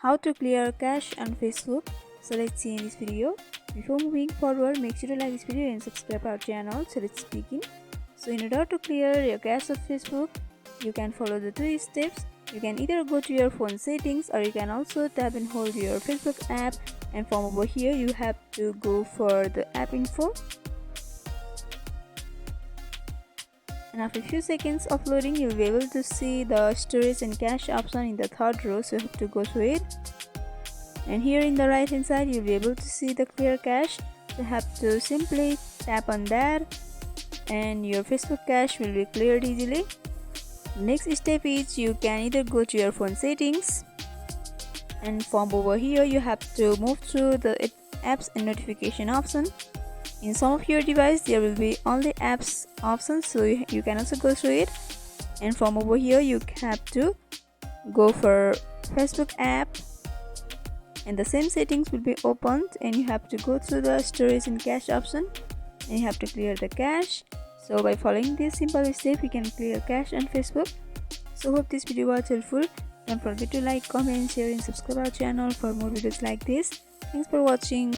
How to clear cache on Facebook. So let's see in this video. Before moving forward, make sure to like this video and subscribe our channel. So let's begin. So in order to clear your cache of Facebook, you can follow the 2 steps. You can either go to your phone settings, or you can also tap and hold your Facebook app, and from over here you have to go for the app info. And after a few seconds of loading, you'll be able to see the storage and cache option in the third row, so you have to go through it. And here in the right hand side, you'll be able to see the clear cache. You have to simply tap on that and your Facebook cache will be cleared easily. Next step is you can either go to your phone settings, and from over here you have to move through the apps and notification option. In some of your device there will be only apps option, so you can also go through it. And from over here you have to go for Facebook app, and the same settings will be opened, and you have to go through the storage and cache option, and you have to clear the cache. So by following this simple step, you can clear cache on Facebook. So hope this video was helpful. Don't forget to like, comment, share and subscribe our channel for more videos like this. Thanks for watching.